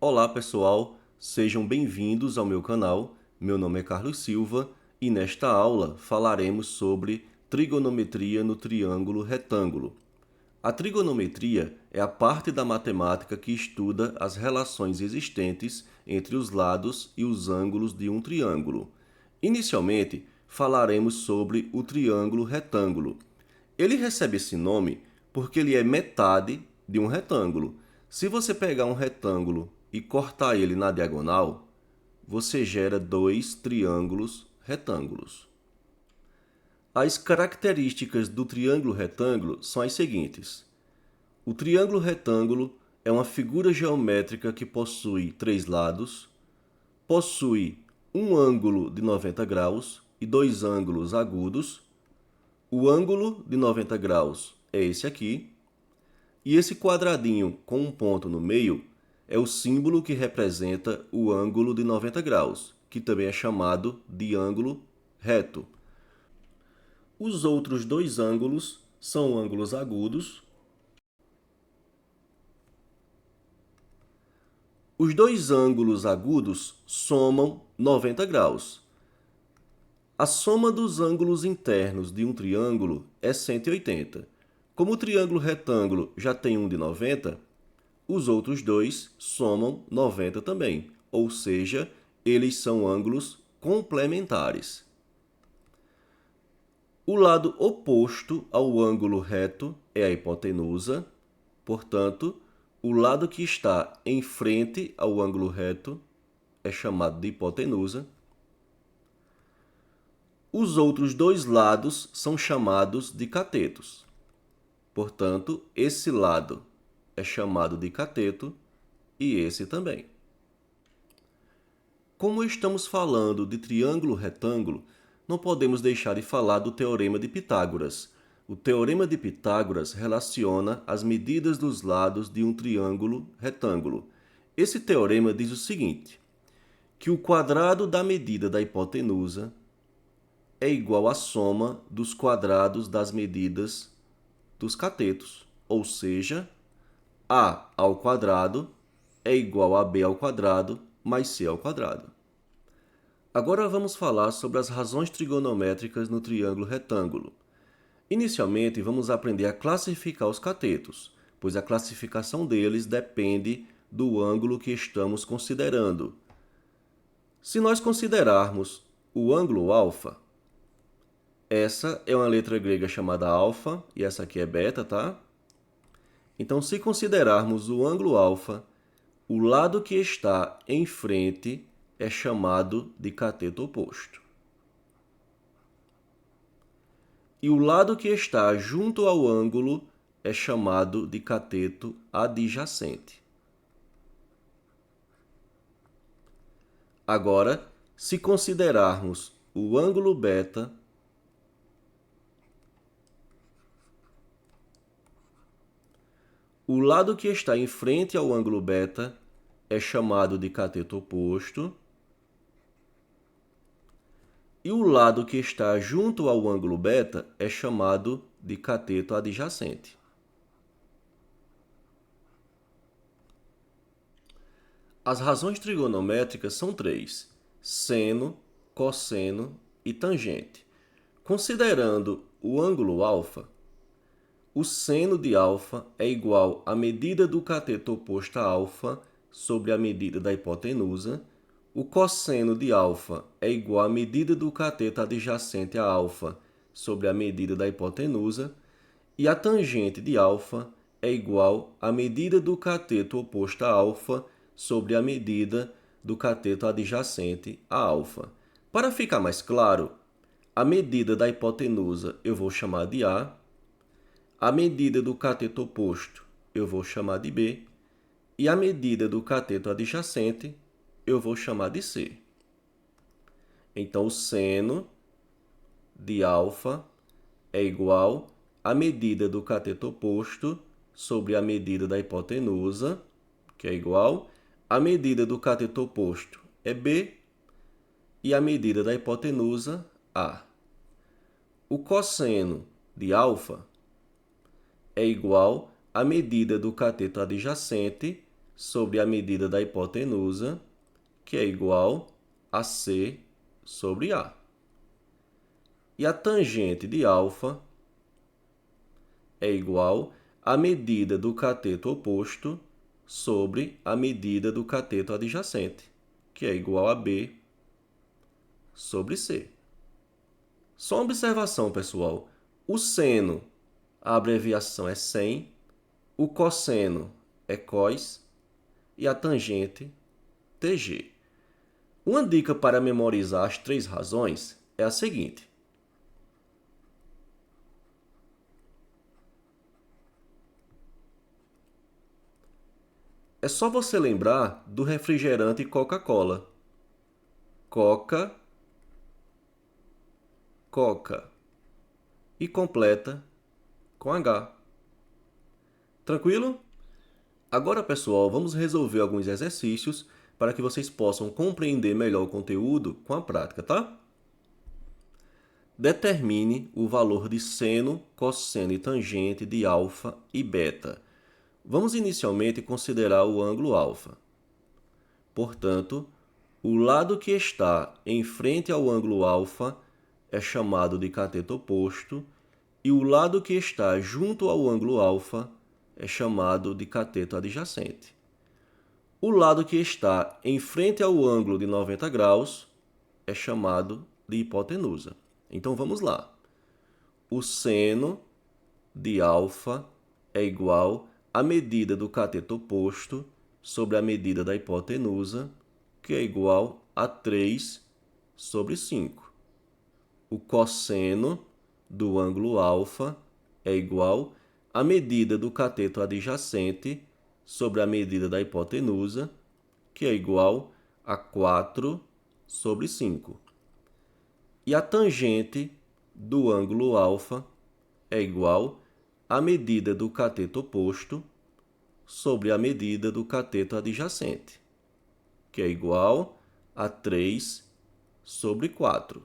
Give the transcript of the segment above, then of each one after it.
Olá pessoal, sejam bem-vindos ao meu canal. Meu nome é Carlos Silva e nesta aula falaremos sobre trigonometria no triângulo retângulo. A trigonometria é a parte da matemática que estuda as relações existentes entre os lados e os ângulos de um triângulo. Inicialmente, falaremos sobre o triângulo retângulo. Ele recebe esse nome porque ele é metade de um retângulo. Se você pegar um retângulo e cortar ele na diagonal, você gera dois triângulos retângulos. As características do triângulo retângulo são as seguintes. O triângulo retângulo é uma figura geométrica que possui três lados, possui um ângulo de 90 graus e dois ângulos agudos. O ângulo de 90 graus é esse aqui, e esse quadradinho com um ponto no meio é o símbolo que representa o ângulo de 90 graus, que também é chamado de ângulo reto. Os outros dois ângulos são ângulos agudos. Os dois ângulos agudos somam 90 graus. A soma dos ângulos internos de um triângulo é 180. Como o triângulo retângulo já tem um de 90, os outros dois somam 90 também, ou seja, eles são ângulos complementares. O lado oposto ao ângulo reto é a hipotenusa, portanto, o lado que está em frente ao ângulo reto é chamado de hipotenusa. Os outros dois lados são chamados de catetos. Portanto, esse lado é chamado de cateto e esse também. Como estamos falando de triângulo retângulo, não podemos deixar de falar do Teorema de Pitágoras. O Teorema de Pitágoras relaciona as medidas dos lados de um triângulo retângulo. Esse teorema diz o seguinte, que o quadrado da medida da hipotenusa é igual à soma dos quadrados das medidas dos catetos, ou seja, a ao quadrado é igual a b ao quadrado mais c ao quadrado. Agora vamos falar sobre as razões trigonométricas no triângulo retângulo. Inicialmente, vamos aprender a classificar os catetos, pois a classificação deles depende do ângulo que estamos considerando. Se nós considerarmos o ângulo alfa, essa é uma letra grega chamada alfa e essa aqui é beta, tá? Então, se considerarmos o ângulo alfa, o lado que está em frente é chamado de cateto oposto. E o lado que está junto ao ângulo é chamado de cateto adjacente. Agora, se considerarmos o ângulo beta, o lado que está em frente ao ângulo beta é chamado de cateto oposto. E o lado que está junto ao ângulo beta é chamado de cateto adjacente. As razões trigonométricas são três: seno, cosseno e tangente. Considerando o ângulo alfa, o seno de alfa é igual à medida do cateto oposto a alfa sobre a medida da hipotenusa. O cosseno de alfa é igual à medida do cateto adjacente a alfa sobre a medida da hipotenusa. E a tangente de alfa é igual à medida do cateto oposto a alfa sobre a medida do cateto adjacente a alfa. Para ficar mais claro, a medida da hipotenusa eu vou chamar de a medida do cateto oposto eu vou chamar de B, e a medida do cateto adjacente eu vou chamar de C. Então, o seno de alfa é igual à medida do cateto oposto sobre a medida da hipotenusa, que é igual à medida do cateto oposto é B, e a medida da hipotenusa, A. O cosseno de alfa é igual à medida do cateto adjacente sobre a medida da hipotenusa, que é igual a C sobre A. E a tangente de alfa é igual à medida do cateto oposto sobre a medida do cateto adjacente, que é igual a B sobre C. Só uma observação, pessoal. O seno, a abreviação é sen, o cosseno é cos e a tangente TG. Uma dica para memorizar as três razões é a seguinte. É só você lembrar do refrigerante Coca-Cola. Coca, Coca. E completa com H. Tranquilo? Agora, pessoal, vamos resolver alguns exercícios para que vocês possam compreender melhor o conteúdo com a prática, tá? Determine o valor de seno, cosseno e tangente de alfa e beta. Vamos inicialmente considerar o ângulo alfa. Portanto, o lado que está em frente ao ângulo alfa é chamado de cateto oposto e o lado que está junto ao ângulo alfa é chamado de cateto adjacente. O lado que está em frente ao ângulo de 90 graus é chamado de hipotenusa. Então vamos lá. O seno de alfa é igual à medida do cateto oposto sobre a medida da hipotenusa, que é igual a 3 sobre 5. O cosseno do ângulo alfa é igual à medida do cateto adjacente sobre a medida da hipotenusa, que é igual a 4 sobre 5. E a tangente do ângulo alfa é igual à medida do cateto oposto sobre a medida do cateto adjacente, que é igual a 3 sobre 4.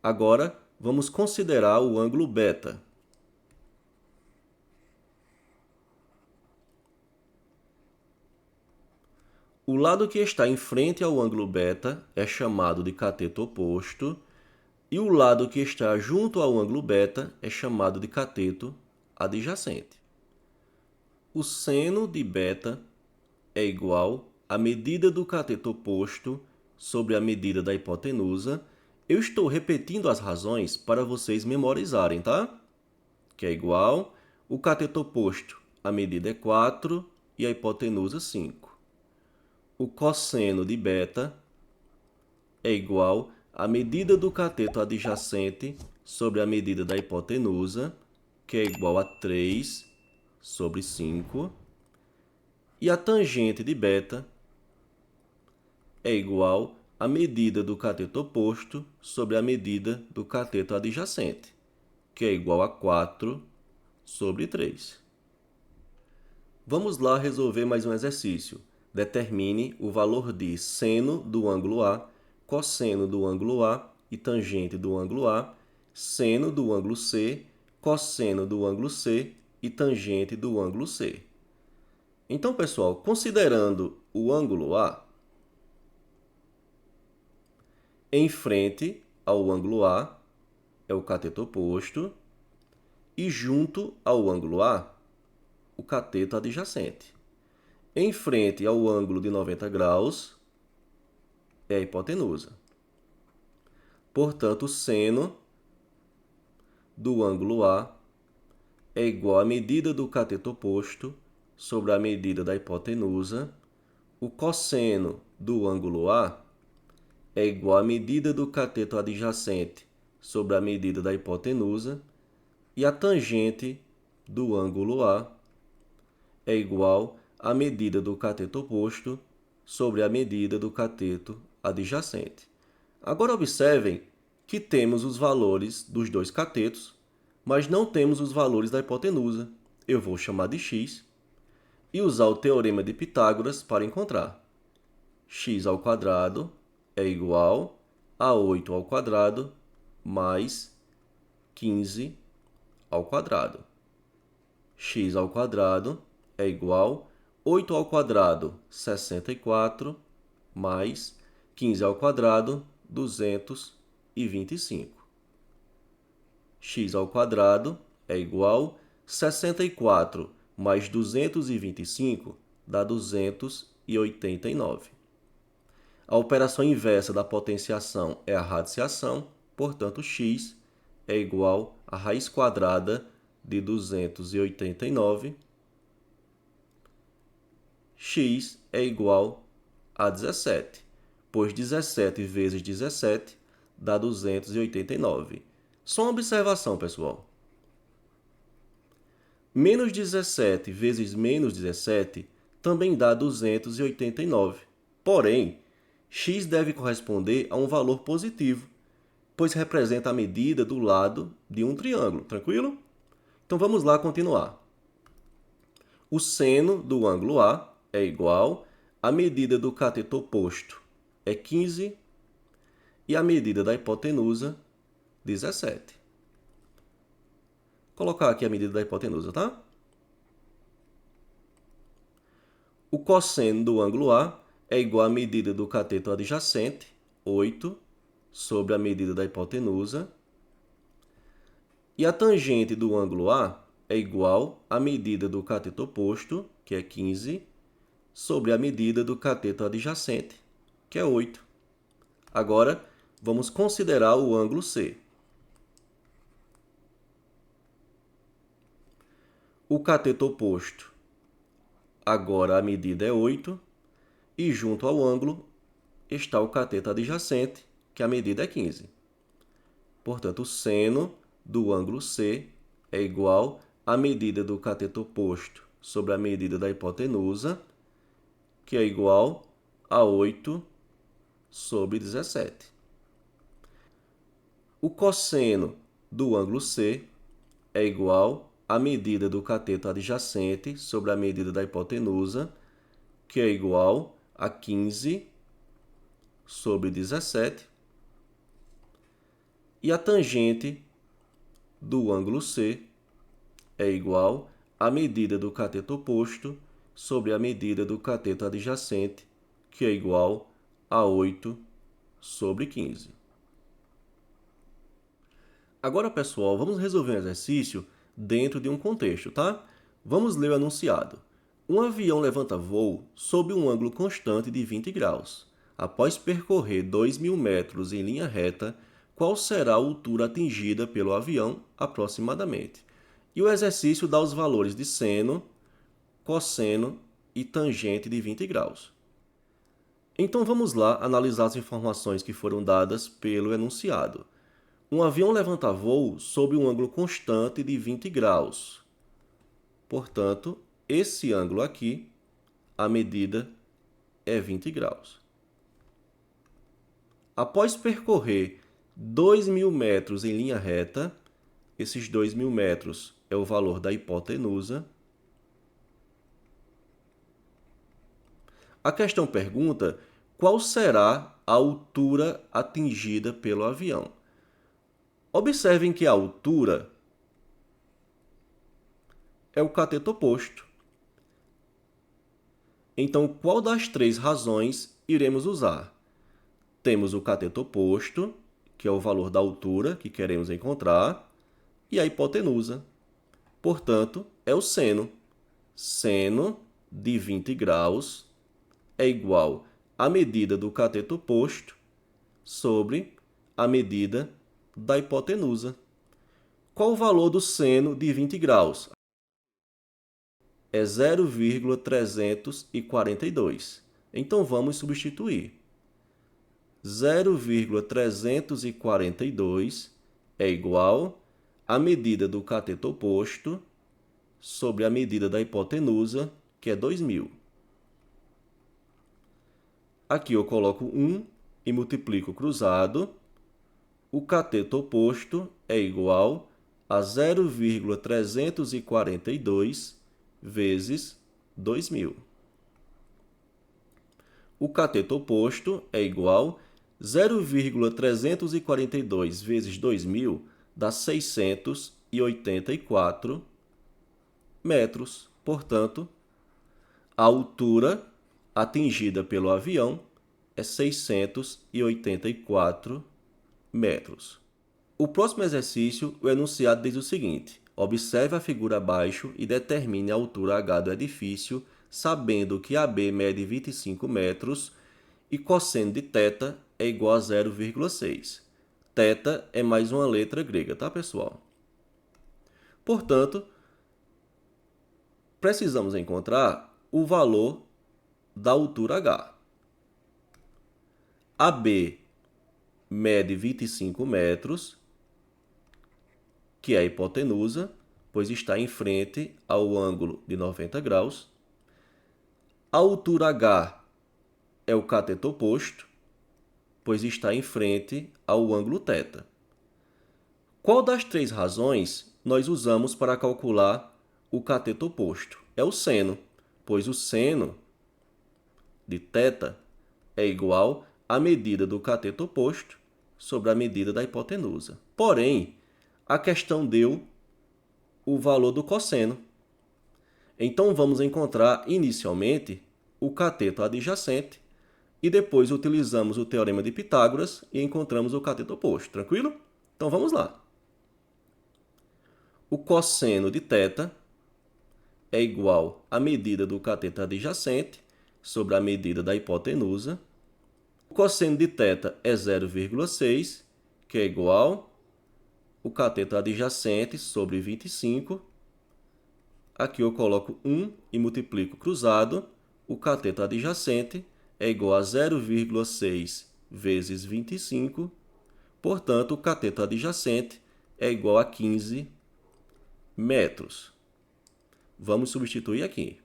Agora, vamos considerar o ângulo beta. O lado que está em frente ao ângulo beta é chamado de cateto oposto, e o lado que está junto ao ângulo beta é chamado de cateto adjacente. O seno de beta é igual à medida do cateto oposto sobre a medida da hipotenusa. Eu estou repetindo as razões para vocês memorizarem, tá? Que é igual, o cateto oposto, a medida é 4 e a hipotenusa 5. O cosseno de beta é igual à medida do cateto adjacente sobre a medida da hipotenusa, que é igual a 3 sobre 5. E a tangente de beta é igual à medida do cateto oposto sobre a medida do cateto adjacente, que é igual a 4 sobre 3. Vamos lá resolver mais um exercício. Determine o valor de seno do ângulo A, cosseno do ângulo A e tangente do ângulo A, seno do ângulo C, cosseno do ângulo C e tangente do ângulo C. Então, pessoal, considerando o ângulo A, em frente ao ângulo A é o cateto oposto e junto ao ângulo A, o cateto adjacente. Em frente ao ângulo de 90 graus é a hipotenusa. Portanto, o seno do ângulo A é igual à medida do cateto oposto sobre a medida da hipotenusa. O cosseno do ângulo A é igual à medida do cateto adjacente sobre a medida da hipotenusa. E a tangente do ângulo A é igual à medida do cateto oposto sobre a medida do cateto adjacente. Agora observem que temos os valores dos dois catetos, mas não temos os valores da hipotenusa. Eu vou chamar de x e usar o teorema de Pitágoras para encontrar. X ao quadrado é igual a 8 ao quadrado mais 15 ao quadrado. X ao quadrado é igual a 8 ao quadrado, 64, mais 15 ao quadrado, 225. X ao quadrado é igual a 64 mais 225 dá 289. A operação inversa da potenciação é a radiciação, portanto, x é igual à raiz quadrada de 289. X é igual a 17, pois 17 vezes 17 dá 289. Só uma observação, pessoal. Menos 17 vezes menos 17 também dá 289. Porém, x deve corresponder a um valor positivo, pois representa a medida do lado de um triângulo, tranquilo? Então vamos lá continuar. O seno do ângulo A é igual à medida do cateto oposto, é 15, e a medida da hipotenusa, 17. Vou colocar aqui a medida da hipotenusa, tá? O cosseno do ângulo A é igual à medida do cateto adjacente, 8, sobre a medida da hipotenusa. E a tangente do ângulo A é igual à medida do cateto oposto, que é 15, sobre a medida do cateto adjacente, que é 8. Agora, vamos considerar o ângulo C. O cateto oposto, agora a medida é 8, e junto ao ângulo está o cateto adjacente, que a medida é 15. Portanto, o seno do ângulo C é igual à medida do cateto oposto sobre a medida da hipotenusa, que é igual a 8 sobre 17. O cosseno do ângulo C é igual à medida do cateto adjacente sobre a medida da hipotenusa, que é igual a 15 sobre 17. E a tangente do ângulo C é igual à medida do cateto oposto sobre a medida do cateto adjacente, que é igual a 8 sobre 15. Agora, pessoal, vamos resolver um exercício dentro de um contexto, tá? Vamos ler o enunciado. Um avião levanta voo sob um ângulo constante de 20 graus. Após percorrer 2.000 metros em linha reta, qual será a altura atingida pelo avião aproximadamente? E o exercício dá os valores de seno, cosseno e tangente de 20 graus. Então vamos lá analisar as informações que foram dadas pelo enunciado. Um avião levanta voo sob um ângulo constante de 20 graus. Portanto, esse ângulo aqui, a medida é 20 graus. Após percorrer 2.000 metros em linha reta, esses 2.000 metros é o valor da hipotenusa. A questão pergunta qual será a altura atingida pelo avião. Observem que a altura é o cateto oposto. Então, qual das três razões iremos usar? Temos o cateto oposto, que é o valor da altura que queremos encontrar, e a hipotenusa. Portanto, é o seno. Seno de 20 graus é igual à medida do cateto oposto sobre a medida da hipotenusa. Qual o valor do seno de 20 graus? É 0,342. Então, vamos substituir. 0,342 é igual à medida do cateto oposto sobre a medida da hipotenusa, que é 2.000. Aqui eu coloco 1 e multiplico cruzado. O cateto oposto é igual a 0,342 vezes 2.000. O cateto oposto é igual a 0,342 vezes 2.000 dá 684 metros. Portanto, A altura atingida pelo avião é 684 metros. O próximo exercício, o enunciado diz o seguinte: observe a figura abaixo e determine a altura H do edifício, sabendo que AB mede 25 metros e cosseno de θ é igual a 0,6. Θ é mais uma letra grega, tá, pessoal? Portanto, precisamos encontrar o valor da altura H. AB mede 25 metros, que é a hipotenusa, pois está em frente ao ângulo de 90 graus. A altura H é o cateto oposto, pois está em frente ao ângulo θ. Qual das três razões nós usamos para calcular o cateto oposto? É o seno, pois o seno de θ é igual à medida do cateto oposto sobre a medida da hipotenusa. Porém, a questão deu o valor do cosseno. Então, vamos encontrar inicialmente o cateto adjacente e depois utilizamos o teorema de Pitágoras e encontramos o cateto oposto. Tranquilo? Então, vamos lá. O cosseno de θ é igual à medida do cateto adjacente sobre a medida da hipotenusa. O cosseno de θ é 0,6, que é igual o cateto adjacente sobre 25. Aqui eu coloco 1 e multiplico cruzado. O cateto adjacente é igual a 0,6 vezes 25. Portanto, o cateto adjacente é igual a 15 metros. Vamos substituir aqui.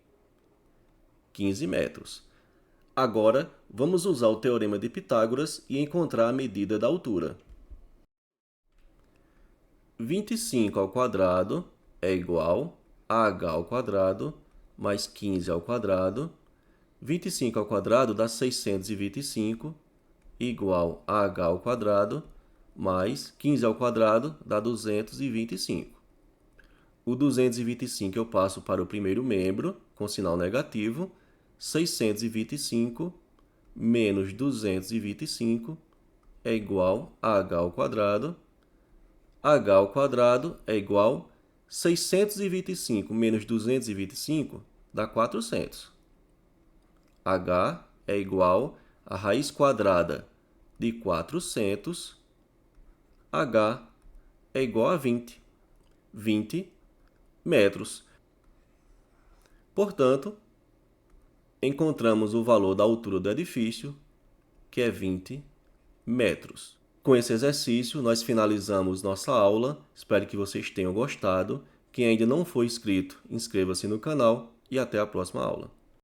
15 metros. Agora, vamos usar o teorema de Pitágoras e encontrar a medida da altura. 25 ao quadrado é igual a h ao quadrado mais 15 ao quadrado. 25 ao quadrado dá 625, igual a h ao quadrado mais 15 ao quadrado dá 225. O 225 eu passo para o primeiro membro, com sinal negativo. 625 menos 225 é igual a h ao quadrado. H ao quadrado é igual a 625 menos 225 dá 400. H é igual a raiz quadrada de 400. H é igual a 20. 20 metros. Portanto, encontramos o valor da altura do edifício, que é 20 metros. Com esse exercício, nós finalizamos nossa aula. Espero que vocês tenham gostado. Quem ainda não for inscrito, inscreva-se no canal e até a próxima aula.